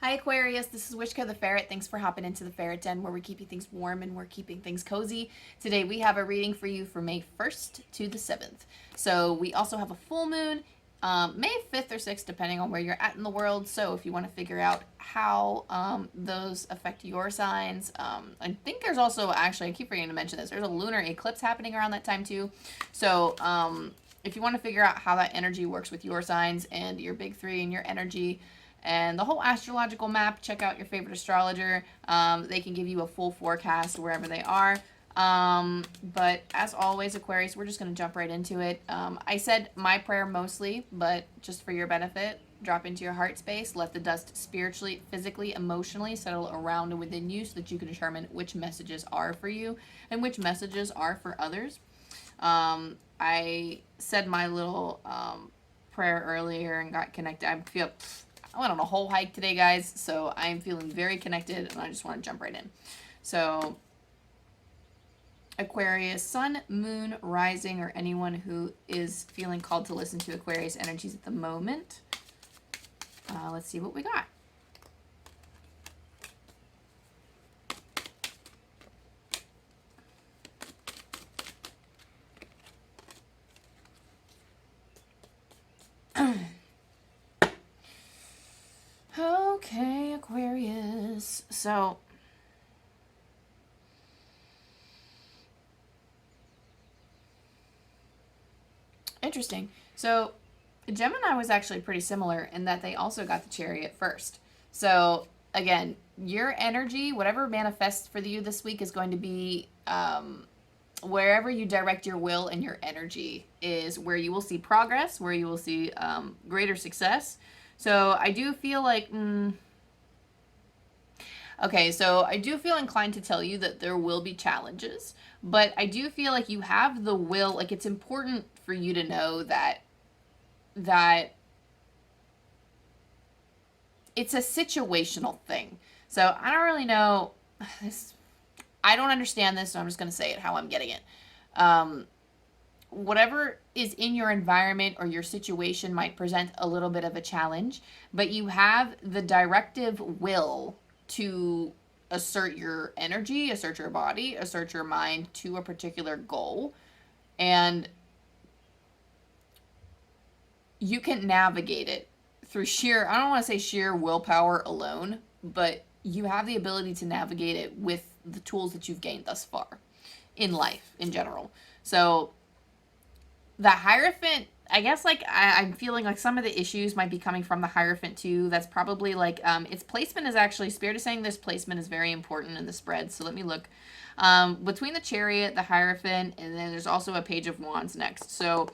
Hi Aquarius, this is Wishko the Ferret. Thanks for hopping into the Ferret Den where we're keeping things warm and we're keeping things cozy. Today we have a reading for you for May 1st to the 7th. So we also have a full moon, May 5th or 6th depending on where you're at in the world. So if you want to figure out how those affect your signs, I think there's also, actually I keep forgetting to mention this, there's a lunar eclipse happening around that time too. So if you want to figure out how that energy works with your signs and your big three and your energy, and the whole astrological map, check out your favorite astrologer. They can give you a full forecast wherever they are. But as always, Aquarius, we're just going to jump right into it. I said my prayer mostly, but just for your benefit, drop into your heart space. Let the dust spiritually, physically, emotionally settle around and within you so that you can determine which messages are for you and which messages are for others. I said my little prayer earlier and got connected. I went on a whole hike today, guys, so I'm feeling very connected, and I just want to jump right in. So, Aquarius, Sun, Moon, Rising, or anyone who is feeling called to listen to Aquarius energies at the moment. Let's see what we got. Okay, Aquarius. So, interesting. So, Gemini was actually pretty similar in that they also got the Chariot first. So, again, your energy, whatever manifests for you this week, is going to be wherever you direct your will and your energy is where you will see progress, where you will see greater success. So, I do feel like... Okay, so I do feel inclined to tell you that there will be challenges, but I do feel like you have the will, like it's important for you to know that it's a situational thing. So I don't really know this. I don't understand this, so I'm just going to say it how I'm getting it. Whatever is in your environment or your situation might present a little bit of a challenge, but you have the directive will to assert your energy, assert your body, assert your mind to a particular goal. And you can navigate it through sheer, I don't want to say sheer willpower alone, but you have the ability to navigate it with the tools that you've gained thus far in life in general. So the Hierophant, I guess, like, I'm feeling like some of the issues might be coming from the Hierophant, too. That's probably, like, its placement is actually, Spirit is saying this placement is very important in the spread, so let me look. Between the Chariot, the Hierophant, and then there's also a Page of Wands next. So,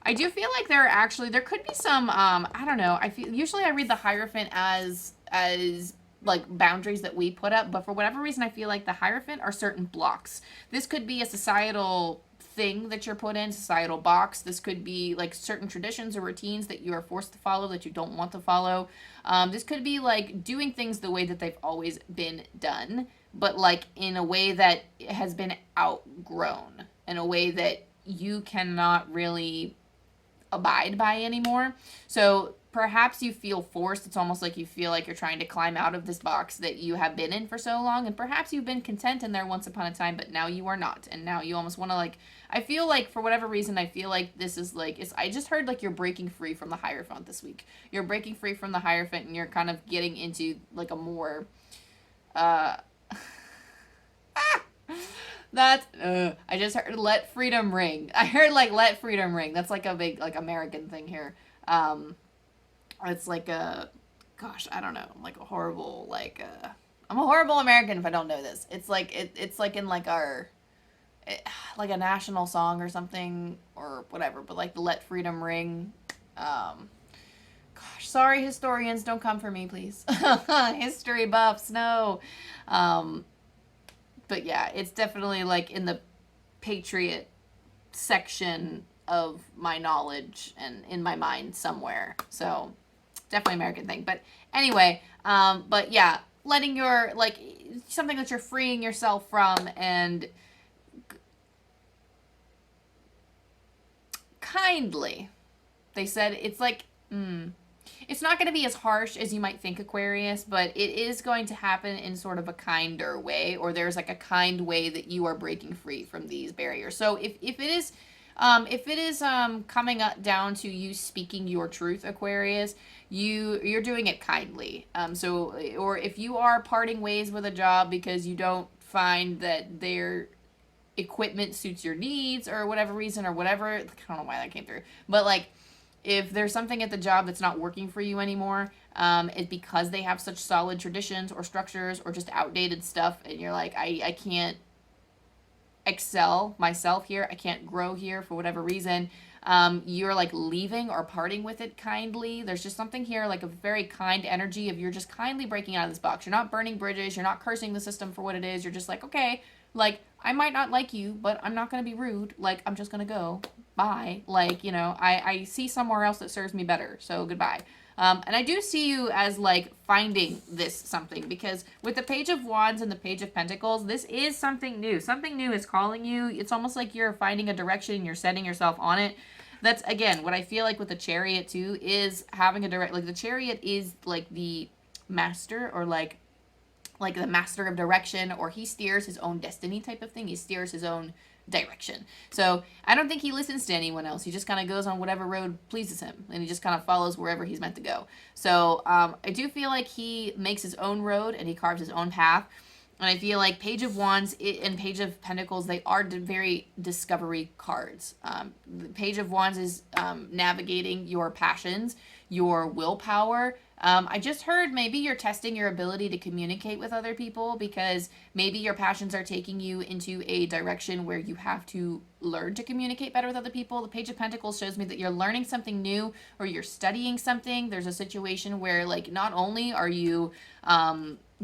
I do feel like there could be some, I don't know, usually I read the Hierophant as, like, boundaries that we put up, but for whatever reason, I feel like the Hierophant are certain blocks. This could be a societal thing that you're put in, societal box. This could be like certain traditions or routines that you are forced to follow that you don't want to follow. This could be like doing things the way that they've always been done, but like in a way that has been outgrown, in a way that you cannot really abide by anymore. So perhaps you feel forced. It's almost like you feel like you're trying to climb out of this box that you have been in for so long, and perhaps you've been content in there once upon a time, but now you are not, and now you almost want to, like, I feel like for whatever reason I feel like this is like, I just heard like you're breaking free from the Hierophant this week. You're breaking free from the Hierophant and you're kind of getting into like a more that's I just heard let freedom ring. I heard like let freedom ring. That's like a big like American thing here. It's like a, gosh, I don't know, like a horrible, like, I'm a horrible American if I don't know this. It's like, it's like in like our, like a national song or something, or whatever, but like the Let Freedom Ring. Gosh, sorry, historians, don't come for me, please. History buffs, no. But yeah, it's definitely like in the patriot section of my knowledge and in my mind somewhere. So definitely American thing. But anyway, but yeah, letting your, like, something that you're freeing yourself from, and kindly, they said, it's like, it's not going to be as harsh as you might think, Aquarius, but it is going to happen in sort of a kinder way, or there's like a kind way that you are breaking free from these barriers. So if it is coming up down to you speaking your truth, Aquarius, you're doing it kindly. Or if you are parting ways with a job because you don't find that their equipment suits your needs or whatever reason or whatever, I don't know why that came through, but like, if there's something at the job that's not working for you anymore, it's because they have such solid traditions or structures or just outdated stuff, and you're like, I can't excel myself here, I can't grow here for whatever reason, you're like leaving or parting with it kindly. There's just something here, like a very kind energy of you're just kindly breaking out of this box. You're not burning bridges, you're not cursing the system for what it is, you're just like, okay, like, I might not like you, but I'm not going to be rude. Like, I'm just going to go. Bye. Like, you know, I see somewhere else that serves me better. So, goodbye. And I do see you as, like, finding this something. Because with the Page of Wands and the Page of Pentacles, this is something new. Something new is calling you. It's almost like you're finding a direction. You're setting yourself on it. That's, again, what I feel like with the Chariot, too, is having a direct... Like, the Chariot is, like, the master or, like the master of direction, or he steers his own destiny type of thing. He steers his own direction. So I don't think he listens to anyone else. He just kind of goes on whatever road pleases him, and he just kind of follows wherever he's meant to go. So I do feel like he makes his own road and he carves his own path. And I feel like Page of Wands and Page of Pentacles, they are very discovery cards. The Page of Wands is navigating your passions, your willpower. I just heard maybe you're testing your ability to communicate with other people, because maybe your passions are taking you into a direction where you have to learn to communicate better with other people. The Page of Pentacles shows me that you're learning something new, or you're studying something. There's a situation where, like, not only are you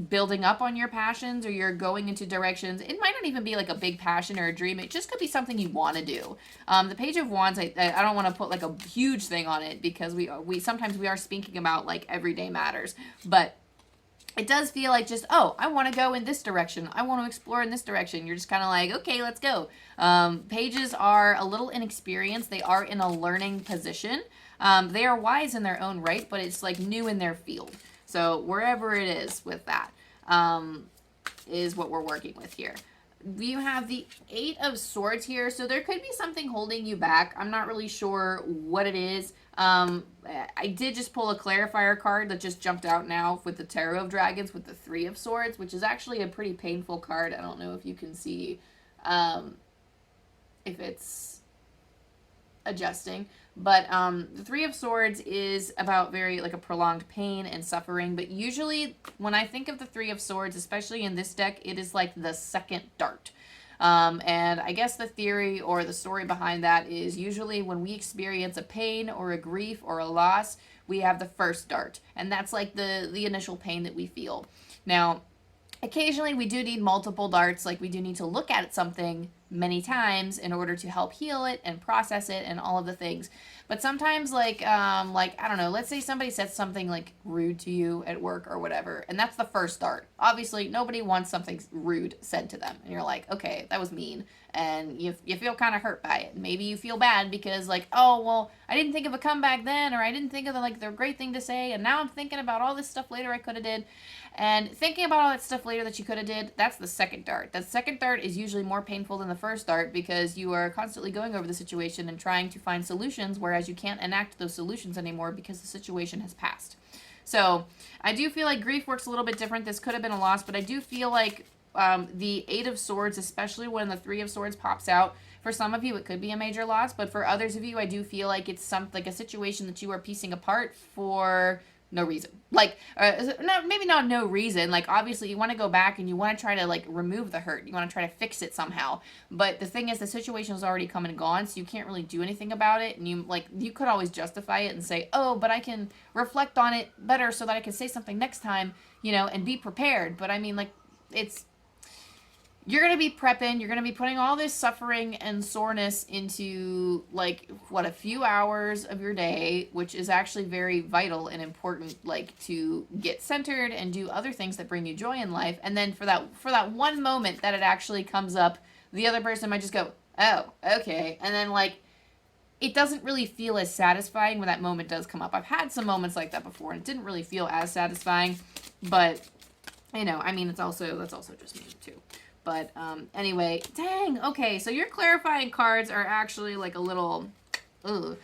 building up on your passions, or you're going into directions, it might not even be like a big passion or a dream, it just could be something you want to do. The Page of Wands, I don't want to put like a huge thing on it, because we sometimes we are speaking about like everyday matters, but it does feel like just, oh, I want to go in this direction, I want to explore in this direction. You're just kind of like, okay, let's go. Pages are a little inexperienced, they are in a learning position. They are wise in their own right, but it's like new in their field. So wherever it is with that, is what we're working with here. You have the Eight of Swords here, so there could be something holding you back. I'm not really sure what it is. I did just pull a clarifier card that just jumped out now with the Tarot of Dragons with the Three of Swords, which is actually a pretty painful card. I don't know if you can see if it's adjusting. But the Three of Swords is about very, like, a prolonged pain and suffering. But usually when I think of the Three of Swords, especially in this deck, it is like the second dart. And I guess the theory or the story behind that is usually when we experience a pain or a grief or a loss, we have the first dart. And that's like the initial pain that we feel. Now, occasionally we do need multiple darts, like we do need to look at something many times in order to help heal it and process it and all of the things. But sometimes, like I don't know, let's say somebody says something like rude to you at work or whatever, and that's the first dart. Obviously, nobody wants something rude said to them, and you're like, okay, that was mean, and you feel kind of hurt by it. Maybe you feel bad because, like, oh, well, I didn't think of a comeback then, or I didn't think of the great thing to say, and now I'm thinking about all this stuff later I could have did. And thinking about all that stuff later that you could have did, that's the second dart. That second dart is usually more painful than the first dart, because you are constantly going over the situation and trying to find solutions, whereas you can't enact those solutions anymore because the situation has passed. So I do feel like grief works a little bit different. This could have been a loss, but I do feel like the Eight of Swords, especially when the Three of Swords pops out, for some of you it could be a major loss, but for others of you, I do feel like it's like a situation that you are piecing apart for no reason. Like, maybe not no reason. Like, obviously you want to go back and you want to try to, like, remove the hurt. You want to try to fix it somehow. But the thing is, the situation is already come and gone, so you can't really do anything about it. And you could always justify it and say, oh, but I can reflect on it better so that I can say something next time, and be prepared. But I mean, like, you're going to be prepping, you're going to be putting all this suffering and soreness into, like, a few hours of your day, which is actually very vital and important, like, to get centered and do other things that bring you joy in life. And then for that one moment that it actually comes up, the other person might just go, oh, okay. And then, like, it doesn't really feel as satisfying when that moment does come up. I've had some moments like that before, and it didn't really feel as satisfying. But, you know, I mean, that's also just me, too. But, anyway, dang, okay, so your clarifying cards are actually, like, a little, ugh.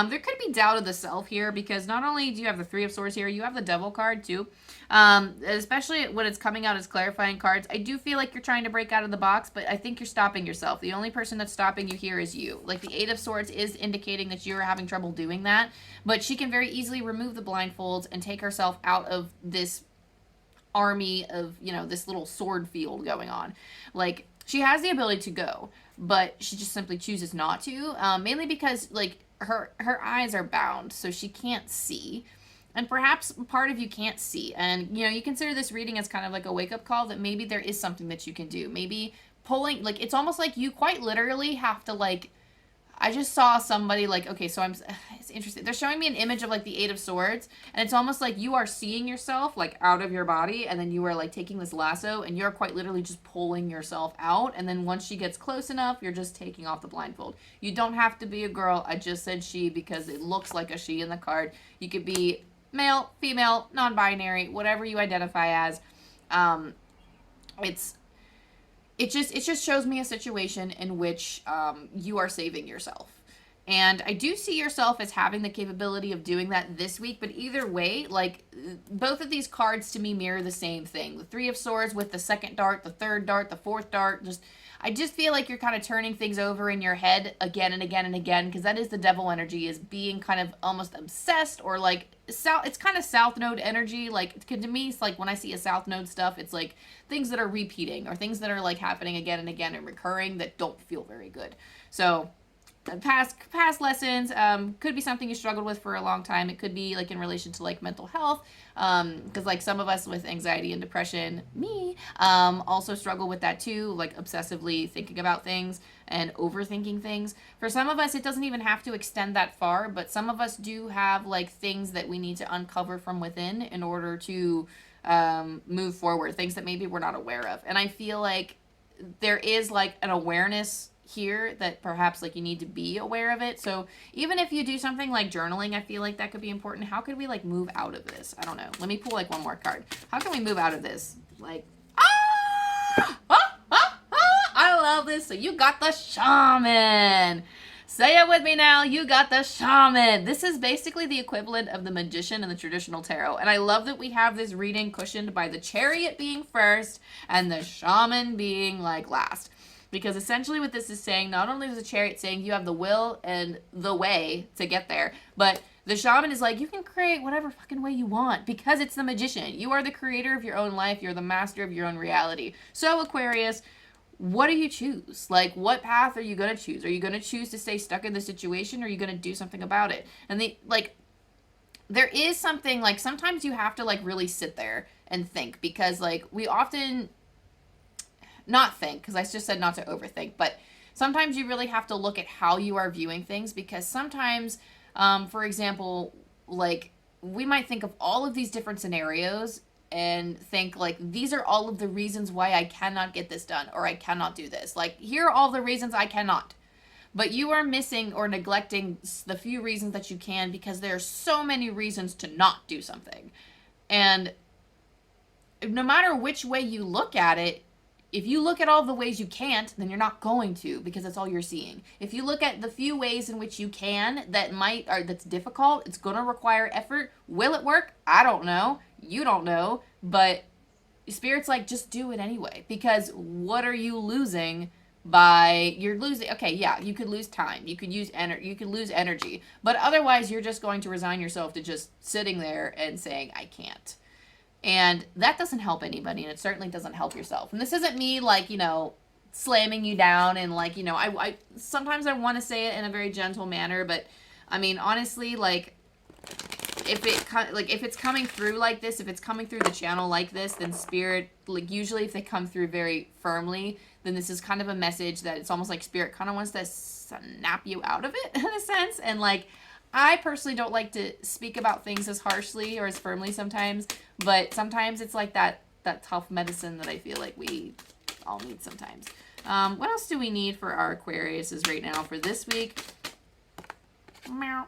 There could be doubt of the self here, because not only do you have the Three of Swords here, you have the Devil card, too. Especially when it's coming out as clarifying cards. I do feel like you're trying to break out of the box, but I think you're stopping yourself. The only person that's stopping you here is you. Like, the Eight of Swords is indicating that you're having trouble doing that, but she can very easily remove the blindfolds and take herself out of this army of, you know, this little sword field going on. Like, she has the ability to go, but she just simply chooses not to, mainly because, like, her eyes are bound, so she can't see. And perhaps part of you can't see. And, you know, you consider this reading as kind of like a wake-up call that maybe there is something that you can do. Maybe pulling, like, it's almost like you quite literally have to, like, I just saw somebody, like, okay, so it's interesting. They're showing me an image of, like, the Eight of Swords, and it's almost like you are seeing yourself, like, out of your body, and then you are, like, taking this lasso, and you're quite literally just pulling yourself out, and then once she gets close enough, you're just taking off the blindfold. You don't have to be a girl. I just said she because it looks like a she in the card. You could be male, female, non-binary, whatever you identify as. It just shows me a situation in which you are saving yourself. And I do see yourself as having the capability of doing that this week, but either way, like, both of these cards to me mirror the same thing. The Three of Swords with the second dart, the third dart, the fourth dart, I just feel like you're kind of turning things over in your head again and again and again, because that is the devil energy, is being kind of almost obsessed, or like, it's kind of South Node energy. Like, to me, it's like when I see a South Node stuff, it's like things that are repeating, or things that are like happening again and again and recurring that don't feel very good. So, past lessons could be something you struggled with for a long time. It could be like in relation to like mental health, because like some of us with anxiety and depression, me, also struggle with that too, like obsessively thinking about things and overthinking things. For some of us, it doesn't even have to extend that far, but some of us do have like things that we need to uncover from within in order to move forward, things that maybe we're not aware of. And I feel like there is like an awareness here that perhaps like you need to be aware of it. So even if you do something like journaling, I feel like that could be important. How could we like move out of this? I don't know. Let me pull like one more card. How can we move out of this? Like, I love this. So you got the Shaman. Say it with me now. You got the Shaman. This is basically the equivalent of the Magician in the traditional tarot. And I love that we have this reading cushioned by the Chariot being first and the Shaman being like last. Because essentially what this is saying, not only is the Chariot saying you have the will and the way to get there, but the Shaman is like, you can create whatever fucking way you want because it's the Magician. You are the creator of your own life. You're the master of your own reality. So Aquarius, what do you choose? Like, what path are you going to choose? Are you going to choose to stay stuck in the situation, or are you going to do something about it? And there is something, like, sometimes you have to, like, really sit there and think, because, like, we often... not think, because I just said not to overthink, but sometimes you really have to look at how you are viewing things, because sometimes, for example, like, we might think of all of these different scenarios and think, like, these are all of the reasons why I cannot get this done, or I cannot do this. Like, here are all the reasons I cannot. But you are missing or neglecting the few reasons that you can, because there are so many reasons to not do something. And no matter which way you look at it, if you look at all the ways you can't, then you're not going to, because that's all you're seeing. If you look at the few ways in which you can that's difficult, it's going to require effort. Will it work? I don't know. You don't know. But Spirit's like, just do it anyway, because what are you losing by... you're losing... okay, yeah, you could lose time. You could lose energy. But otherwise, you're just going to resign yourself to just sitting there and saying, I can't. And that doesn't help anybody, and it certainly doesn't help yourself. And this isn't me, like, you know, slamming you down, and, like, you know, I sometimes I want to say it in a very gentle manner, but, I mean, honestly, like, if it's coming through like this, if it's coming through the channel like this, then Spirit, like, usually if they come through very firmly, then this is kind of a message that it's almost like Spirit kind of wants to snap you out of it, in a sense, and, like, I personally don't like to speak about things as harshly or as firmly sometimes, but sometimes it's like that tough medicine that I feel like we all need sometimes. What else do we need for our Aquariuses right now for this week? Meow.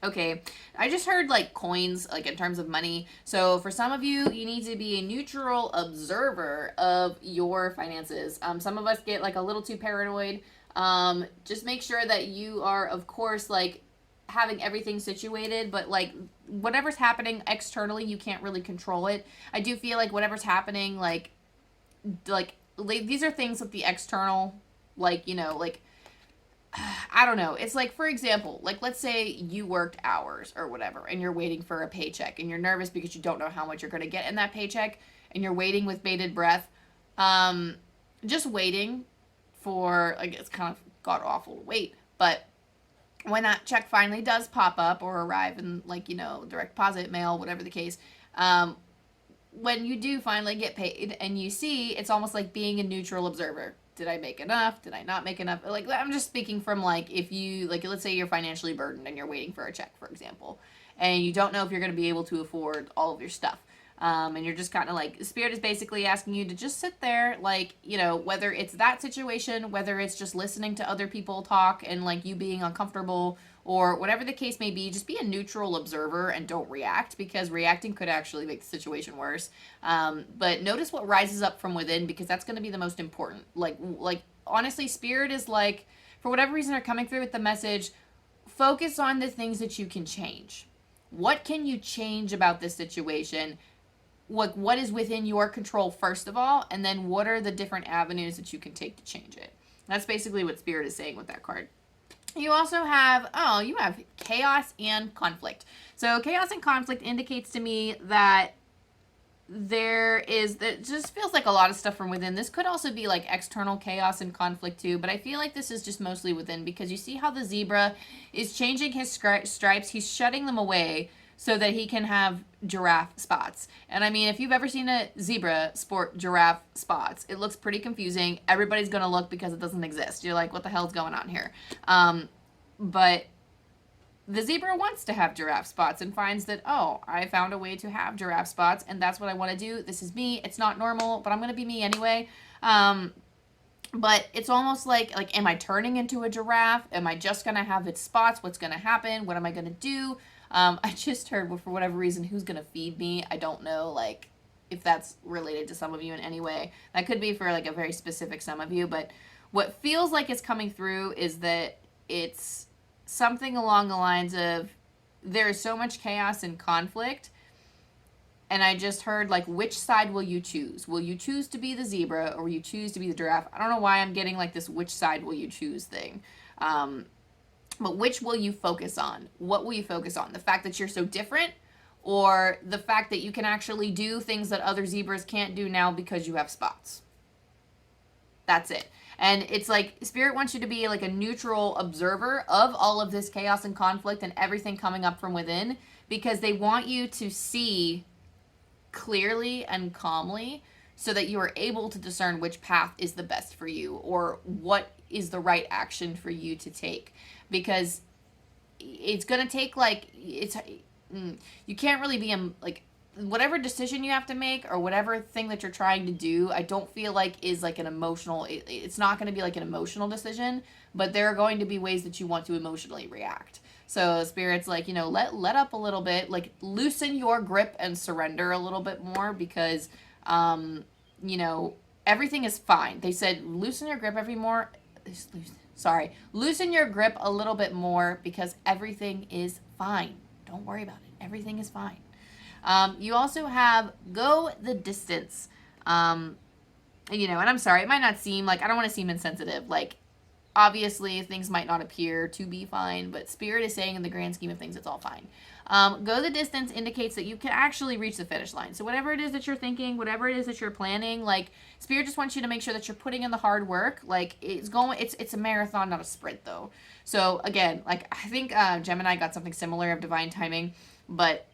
Okay, I just heard like coins, like in terms of money. So for some of you, you need to be a neutral observer of your finances. Some of us get like a little too paranoid. Just make sure that you are, of course, like having everything situated, but like whatever's happening externally, you can't really control it. I do feel like whatever's happening, like these are things with the external, like, you know, like, I don't know. It's like, for example, like let's say you worked hours or whatever and you're waiting for a paycheck and you're nervous because you don't know how much you're going to get in that paycheck and you're waiting with bated breath. Just waiting for, like, it's kind of god awful to wait, but when that check finally does pop up or arrive in, like, you know, direct deposit, mail, whatever the case, when you do finally get paid and you see, it's almost like being a neutral observer. Did I make enough? Did I not make enough? Like, I'm just speaking from, like, if you, like, let's say you're financially burdened and you're waiting for a check, for example, and you don't know if you're going to be able to afford all of your stuff. And you're just kind of like, Spirit is basically asking you to just sit there, like, you know, whether it's that situation, whether it's just listening to other people talk and like you being uncomfortable or whatever the case may be, just be a neutral observer and don't react, because reacting could actually make the situation worse. But notice what rises up from within, because that's going to be the most important. Like honestly, Spirit is like, for whatever reason they're coming through with the message, focus on the things that you can change. What can you change about this situation? What is within your control, first of all, and then what are the different avenues that you can take to change it? That's basically what Spirit is saying with that card. You also have, you have chaos and conflict. So chaos and conflict indicates to me that it just feels like a lot of stuff from within. This could also be like external chaos and conflict too, but I feel like this is just mostly within, because you see how the zebra is changing his stripes. He's shutting them away so that he can have giraffe spots. And I mean, if you've ever seen a zebra sport giraffe spots, it looks pretty confusing. Everybody's going to look because it doesn't exist. You're like, what the hell's going on here? But the zebra wants to have giraffe spots and finds that, I found a way to have giraffe spots, and that's what I want to do. This is me. It's not normal, but I'm going to be me anyway. But it's almost like, am I turning into a giraffe? Am I just going to have its spots? What's going to happen? What am I going to do? I just heard, for whatever reason, who's going to feed me. I don't know, like, if that's related to some of you in any way. That could be for, like, a very specific some of you. But what feels like is coming through is that it's something along the lines of, there is so much chaos and conflict. And I just heard, like, which side will you choose? Will you choose to be the zebra, or will you choose to be the giraffe? I don't know why I'm getting, like, this which side will you choose thing. But which will you focus on? What will you focus on? The fact that you're so different, or the fact that you can actually do things that other zebras can't do now because you have spots? That's it. And it's like, Spirit wants you to be like a neutral observer of all of this chaos and conflict and everything coming up from within, because they want you to see clearly and calmly so that you are able to discern which path is the best for you, or what is the right action for you to take. Because it's going to take, like, you can't really be, like, whatever decision you have to make or whatever thing that you're trying to do, I don't feel like is like an emotional, it's not going to be like an emotional decision, but there are going to be ways that you want to emotionally react. So Spirit's like, let up a little bit, like, loosen your grip and surrender a little bit more, because, everything is fine. They said, loosen your grip loosen your grip a little bit more, because everything is fine. Don't worry about it. Everything is fine. You also have go the distance. And I'm sorry, it might not seem like, I don't want to seem insensitive. Like, obviously, things might not appear to be fine, but Spirit is saying in the grand scheme of things, it's all fine. Go the distance indicates that you can actually reach the finish line. So whatever it is that you're thinking, whatever it is that you're planning, like, Spirit just wants you to make sure that you're putting in the hard work. Like, it's a marathon, not a sprint, though. So again, like, I think Gemini got something similar of divine timing, but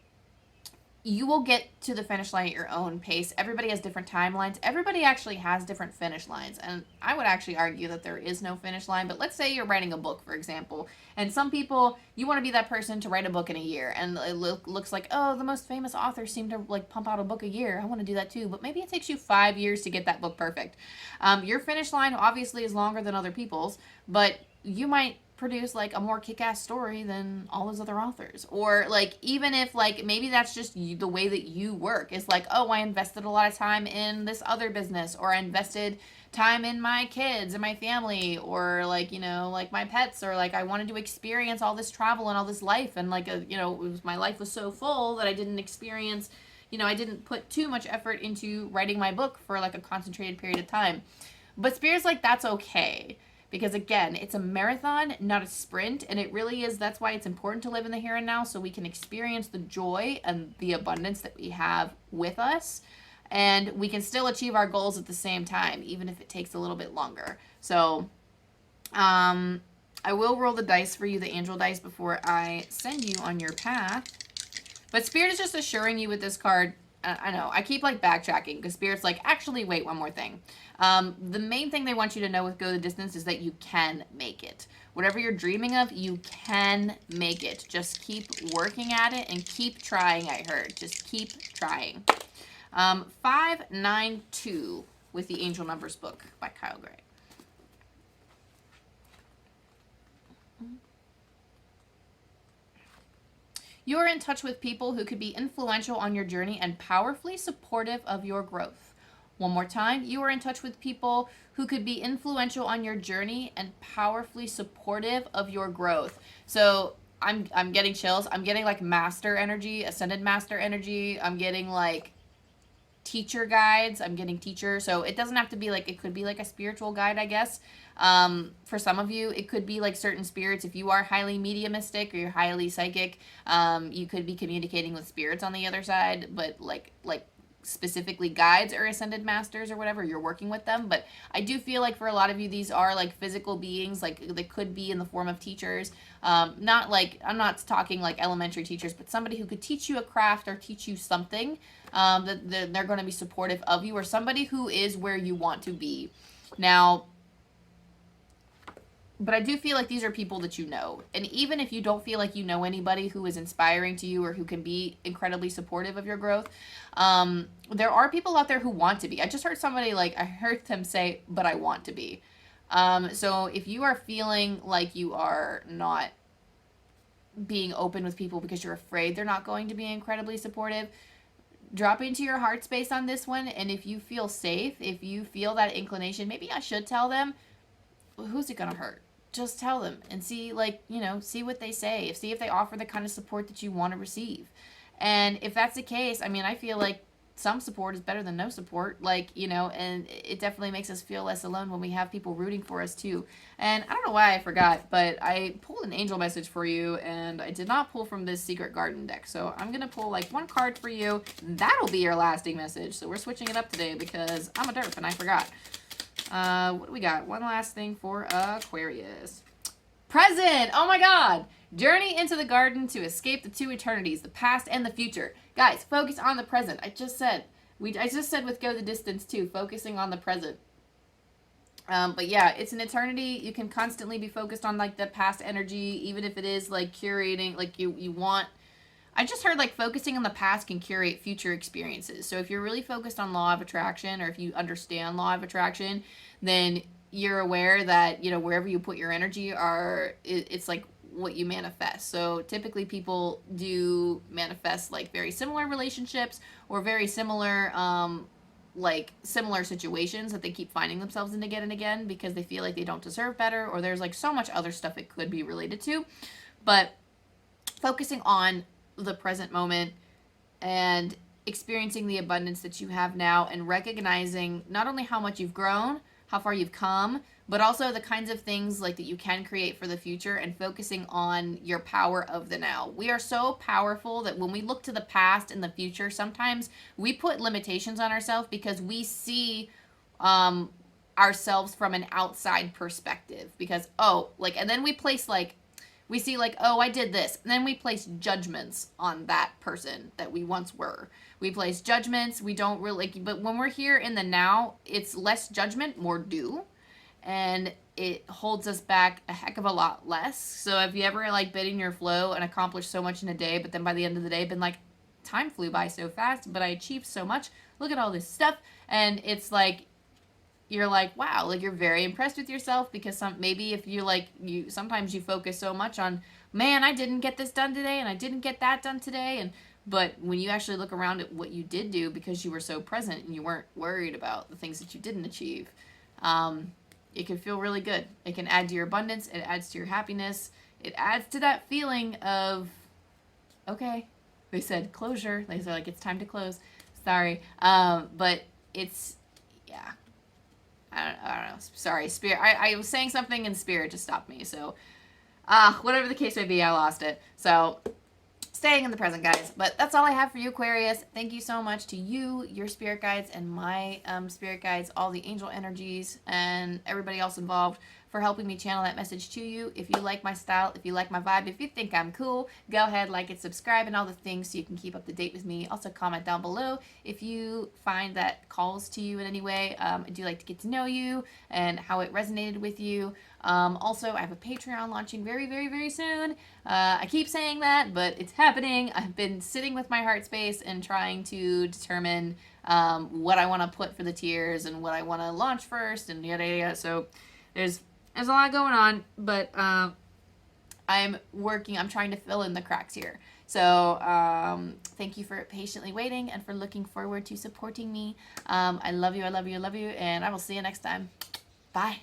you will get to the finish line at your own pace. Everybody has different timelines. Everybody actually has different finish lines. And I would actually argue that there is no finish line. But let's say you're writing a book, for example. And some people, you want to be that person to write a book in a year. And it looks like, oh, the most famous authors seem to like pump out a book a year. I want to do that too. But maybe it takes you 5 years to get that book perfect. Your finish line obviously is longer than other people's. But you might produce like a more kick-ass story than all those other authors, or like even if like maybe that's just you, the way that you work is like, oh, I invested a lot of time in this other business, or I invested time in my kids and my family, or like, you know, like my pets, or like I wanted to experience all this travel and all this life, and like you know, my life was so full that I didn't experience, you know, I didn't put too much effort into writing my book for like a concentrated period of time. But Spirit's like, that's okay. Because again, it's a marathon, not a sprint, and it really is. That's why it's important to live in the here and now, so we can experience the joy and the abundance that we have with us, and we can still achieve our goals at the same time, even if it takes a little bit longer. So, I will roll the dice for you, the angel dice, before I send you on your path. But Spirit is just assuring you with this card. I know, I keep like backtracking because Spirit's like, actually, wait, one more thing. The main thing they want you to know with Go the Distance is that you can make it. Whatever you're dreaming of, you can make it. Just keep working at it and keep trying, I heard. Just keep trying. 592 with the Angel Numbers book by Kyle Gray. You are in touch with people who could be influential on your journey and powerfully supportive of your growth. One more time, you are in touch with people who could be influential on your journey and powerfully supportive of your growth. So I'm getting chills. I'm getting like master energy, ascended master energy. I'm getting like teacher guides. I'm getting teacher. So it doesn't have to be like, it could be like a spiritual guide, I guess. For some of you, it could be like certain spirits. If you are highly mediumistic or you're highly psychic, you could be communicating with spirits on the other side, but like specifically guides or ascended masters or whatever, you're working with them. But I do feel like for a lot of you, these are like physical beings, like they could be in the form of teachers. Not like, I'm not talking like elementary teachers, but somebody who could teach you a craft or teach you something, that they're going to be supportive of you, or somebody who is where you want to be. Now, but I do feel like these are people that you know. And even if you don't feel like you know anybody who is inspiring to you or who can be incredibly supportive of your growth, there are people out there who want to be. I just heard somebody, like, I heard them say, but I want to be. So if you are feeling like you are not being open with people because you're afraid they're not going to be incredibly supportive, drop into your heart space on this one. And if you feel safe, if you feel that inclination, maybe I should tell them, who's it gonna hurt? Just tell them and see, like, you know, see what they say. See if they offer the kind of support that you want to receive. And if that's the case, I mean, I feel like some support is better than no support, like, you know, and it definitely makes us feel less alone when we have people rooting for us too. And I don't know why I forgot, but I pulled an angel message for you, and I did not pull from this Secret Garden deck. So I'm gonna pull like one card for you. That'll be your lasting message. So we're switching it up today because I'm a derp and I forgot. What do we got? One last thing for Aquarius. Present! Oh my god! Journey into the garden to escape the two eternities, the past and the future. Guys, focus on the present. I just said with Go the Distance too, focusing on the present. But yeah, it's an eternity. You can constantly be focused on like the past energy, even if it is like curating, like you want. I just heard like focusing on the past can curate future experiences. So if you're really focused on law of attraction, or if you understand law of attraction, then you're aware that, you know, wherever you put your energy it's like what you manifest. So typically people do manifest like very similar relationships or very similar, like similar situations that they keep finding themselves in again and again because they feel like they don't deserve better, or there's like so much other stuff it could be related to. But focusing on the present moment and experiencing the abundance that you have now, and recognizing not only how much you've grown, how far you've come, but also the kinds of things like that you can create for the future, and focusing on your power of the now. We are so powerful that when we look to the past and the future, sometimes we put limitations on ourselves because we see ourselves from an outside perspective, because and then we place like We see like, oh, I did this. And then we place judgments on that person that we once were. We place judgments. We don't really, but when we're here in the now, it's less judgment, more do. And it holds us back a heck of a lot less. So have you ever like been in your flow and accomplished so much in a day, but then by the end of the day been like, time flew by so fast, but I achieved so much. Look at all this stuff. And it's like, you're like, wow, like you're very impressed with yourself because maybe if you like, sometimes you focus so much on, man, I didn't get this done today and I didn't get that done today. But when you actually look around at what you did do because you were so present and you weren't worried about the things that you didn't achieve, it can feel really good. It can add to your abundance. It adds to your happiness. It adds to that feeling of, okay, they said closure. They said like, it's time to close. Sorry. But it's, yeah. I don't know. Sorry, Spirit. I was saying something and Spirit just stopped me. So, whatever the case may be, I lost it. So, staying in the present, guys. But that's all I have for you, Aquarius. Thank you so much to you, your spirit guides, and my spirit guides, all the angel energies, and everybody else involved for helping me channel that message to you. If you like my style, if you like my vibe, if you think I'm cool, go ahead, like it, subscribe, and all the things so you can keep up to date with me. Also, comment down below if you find that calls to you in any way. I do like to get to know you and how it resonated with you. Also, I have a Patreon launching very, very, very soon. I keep saying that, but it's happening. I've been sitting with my heart space and trying to determine what I want to put for the tiers and what I want to launch first and yada, yada, yada. So there's a lot going on, but I'm trying to fill in the cracks here. So thank you for patiently waiting and for looking forward to supporting me. I love you, I love you, I love you, and I will see you next time. Bye.